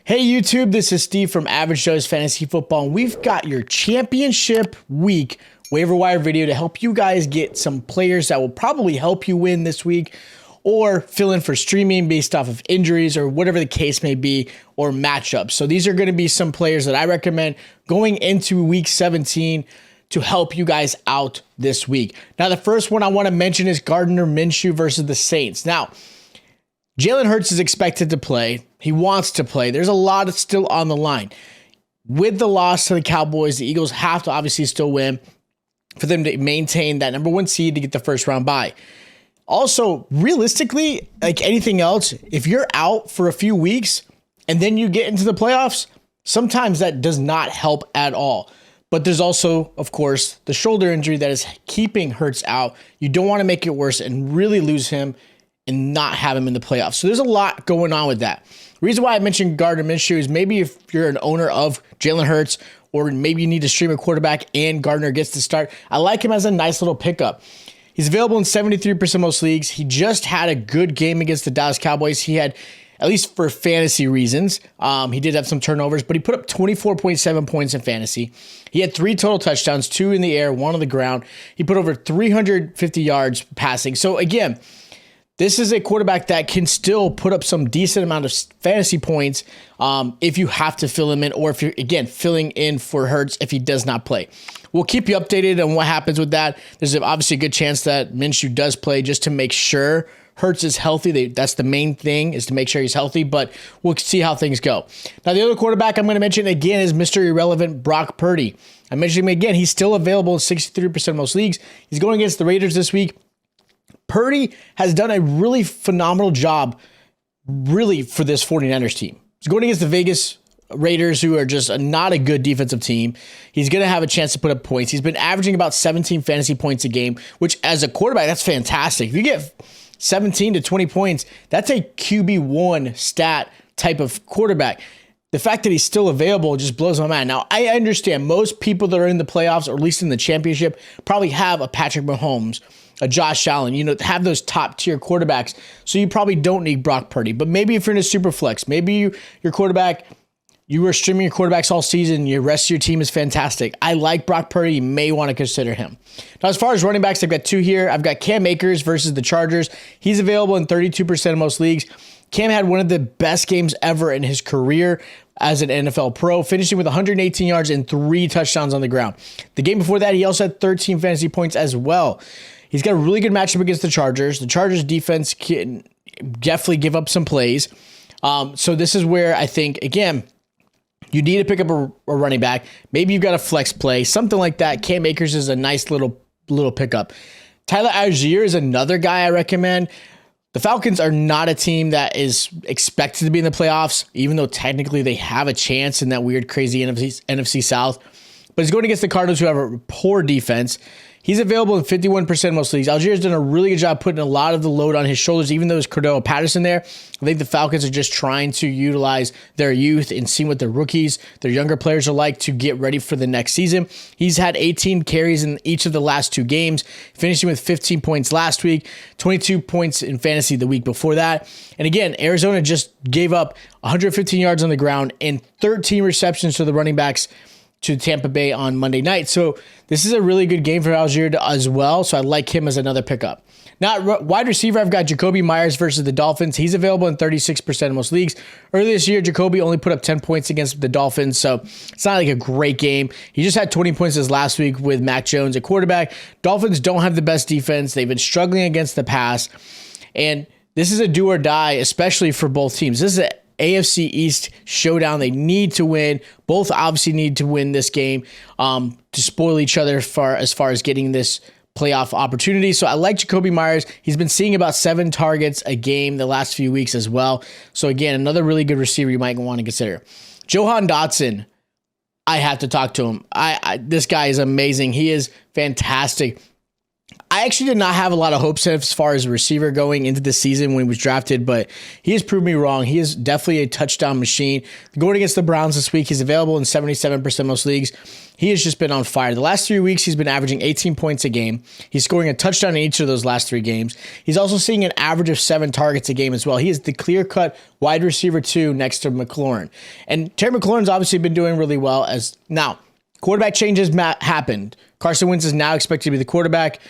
Hey YouTube, this is Steve from Average Joe's Fantasy Football, and we've got your championship week waiver wire video to help you guys get some players that will probably help you win this week or fill in for streaming based off of injuries or whatever the case may be, or matchups. So these are going to be some players that I recommend going into week 17 to help you guys out this week. Now, the first one I want to mention is Gardner Minshew versus the Saints. Now, Jalen Hurts is expected to play. He wants to play. There's a lot still on the line. With the loss to the Cowboys, the Eagles have to obviously still win for them to maintain that number one seed to get the first round bye. Also, realistically, like anything else, if you're out for a few weeks and then you get into the playoffs, sometimes that does not help at all. But there's also, of course, the shoulder injury that is keeping Hurts out. You don't want to make it worse and really lose him and not have him in the playoffs. So there's a lot going on with that. The reason why I mentioned Gardner Minshew is maybe if you're an owner of Jalen Hurts, or maybe you need to stream a quarterback and Gardner gets to start, I like him as a nice little pickup. He's available in 73% of most leagues. He just had a good game against the Dallas Cowboys. He had, at least for fantasy reasons, he did have some turnovers, but he put up 24.7 points in fantasy. He had 3 total touchdowns, 2 in the air, 1 on the ground. He put over 350 yards passing. So again, this is a quarterback that can still put up some decent amount of fantasy points if you have to fill him in, or if you're, again, filling in for Hurts if he does not play. We'll keep you updated on what happens with that. There's obviously a good chance that Minshew does play just to make sure Hurts is healthy. That's the main thing, is to make sure he's healthy, but we'll see how things go. Now, the other quarterback I'm going to mention again is Mr. Irrelevant Brock Purdy. I mentioned him again. He's still available in 63% of most leagues. He's going against the Raiders this week. Purdy has done a really phenomenal job, really, for this 49ers team. He's going against the Vegas Raiders, who are just not a good defensive team. He's going to have a chance to put up points. He's been averaging about 17 fantasy points a game, which as a quarterback, that's fantastic. If you get 17 to 20 points, that's a QB1 stat type of quarterback. The fact that he's still available just blows my mind. Now, I understand most people that are in the playoffs, or at least in the championship, probably have a Patrick Mahomes, a Josh Allen, have those top tier quarterbacks. So you probably don't need Brock Purdy. But maybe if you're in a super flex, maybe your quarterback, you were streaming your quarterbacks all season, the rest of your team is fantastic. I like Brock Purdy. You may want to consider him. Now, as far as running backs, I've got 2 here. I've got Cam Akers versus the Chargers. He's available in 32% of most leagues. Cam had one of the best games ever in his career as an NFL pro, finishing with 118 yards and 3 touchdowns on the ground. The game before that, he also had 13 fantasy points as well. He's got a really good matchup against the Chargers. The Chargers defense can definitely give up some plays. So this is where I think, again, you need to pick up a running back. Maybe you've got a flex play, something like that. Cam Akers is a nice little pickup. Tyler Allgeier is another guy I recommend. The Falcons are not a team that is expected to be in the playoffs, even though technically they have a chance in that weird, crazy NFC South. But he's going against the Cardinals, who have a poor defense. He's available in 51% of most leagues. Allgeier's done a really good job putting a lot of the load on his shoulders, even though there's Cordell Patterson there. I think the Falcons are just trying to utilize their youth and see what their rookies, their younger players are like to get ready for the next season. He's had 18 carries in each of the last 2 games, finishing with 15 points last week, 22 points in fantasy the week before that. And again, Arizona just gave up 115 yards on the ground and 13 receptions to the running backs to Tampa Bay on Monday night. So this is a really good game for Allgeier as well. So I like him as another pickup. Now, wide receiver, I've got Jakobi Meyers versus the Dolphins. He's available in 36% of most leagues. Earlier this year, Jakobi only put up 10 points against the Dolphins, so it's not like a great game. He just had 20 points this last week with Mac Jones at quarterback. Dolphins don't have the best defense. They've been struggling against the pass, and this is a do or die, especially for both teams. This is an AFC East showdown. They need to win. Both obviously need to win this game to spoil each other as far as getting this playoff opportunity. So I like Jakobi Meyers. He's been seeing about 7 targets a game the last few weeks as well. So again, another really good receiver you might want to consider. Jahan Dotson, I have to talk to him. This guy is amazing. He is fantastic. I actually did not have a lot of hopes as far as a receiver going into the season when he was drafted, but he has proved me wrong. He is definitely a touchdown machine. Going against the Browns this week, he's available in 77% of most leagues. He has just been on fire. The last 3 weeks, he's been averaging 18 points a game. He's scoring a touchdown in each of those last 3 games. He's also seeing an average of 7 targets a game as well. He is the clear-cut wide receiver 2 next to McLaurin. And Terry McLaurin's obviously been doing really well. As now, quarterback changes happened. Carson Wentz is now expected to be the quarterback.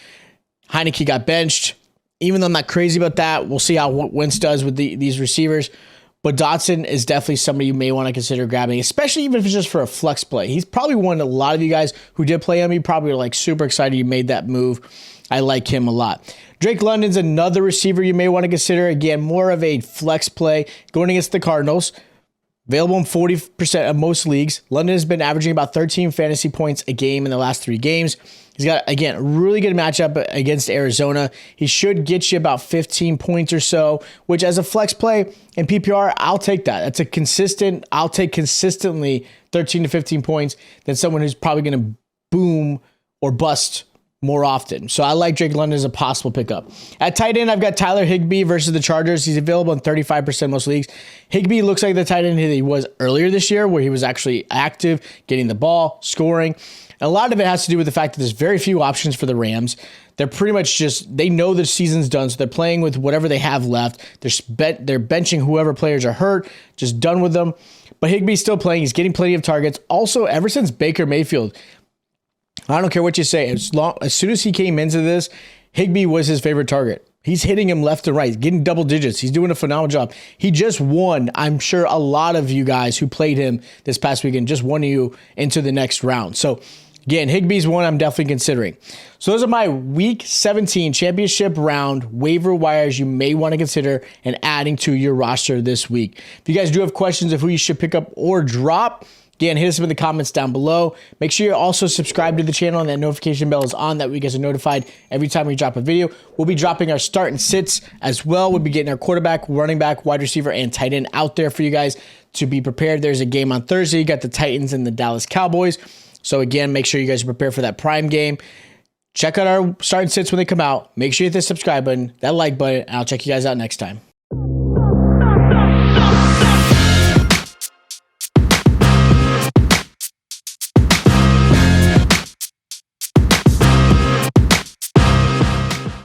Heineke got benched. Even though I'm not crazy about that, we'll see how Wentz does with these receivers. But Dotson is definitely somebody you may want to consider grabbing, especially even if it's just for a flex play. He's probably one a lot of you guys who did play him, you probably are like super excited you made that move. I like him a lot. Drake London's another receiver you may want to consider. Again, more of a flex play going against the Cardinals. Available in 40% of most leagues. London has been averaging about 13 fantasy points a game in the last 3 games. He's got, again, a really good matchup against Arizona. He should get you about 15 points or so, which as a flex play in PPR, I'll take that. That's a consistent, I'll take consistently 13 to 15 points than someone who's probably going to boom or bust more often. So I like Drake London as a possible pickup. At tight end, I've got Tyler Higbee versus the Chargers. He's available in 35% of most leagues. Higbee looks like the tight end that he was earlier this year, where he was actually active, getting the ball, scoring. And a lot of it has to do with the fact that there's very few options for the Rams. They're pretty much just, they know the season's done, so they're playing with whatever they have left. They're benching whoever players are hurt, just done with them. But Higbee's still playing. He's getting plenty of targets. Also, ever since Baker Mayfield, I don't care what you say. As soon as he came into this, Higbee was his favorite target. He's hitting him left and right, getting double digits. He's doing a phenomenal job. He just won, I'm sure a lot of you guys who played him this past weekend just won you into the next round. So again, Higbee's one I'm definitely considering. So those are my Week 17 championship round waiver wires you may want to consider and adding to your roster this week. If you guys do have questions of who you should pick up or drop, again, hit us in the comments down below. Make sure you also subscribe to the channel and that notification bell is on. That way you guys are notified every time we drop a video. We'll be dropping our start and sits as well. We'll be getting our quarterback, running back, wide receiver, and tight end out there for you guys to be prepared. There's a game on Thursday. You got the Titans and the Dallas Cowboys. So again, make sure you guys are prepared for that prime game. Check out our start and sits when they come out. Make sure you hit the subscribe button, that like button, and I'll check you guys out next time.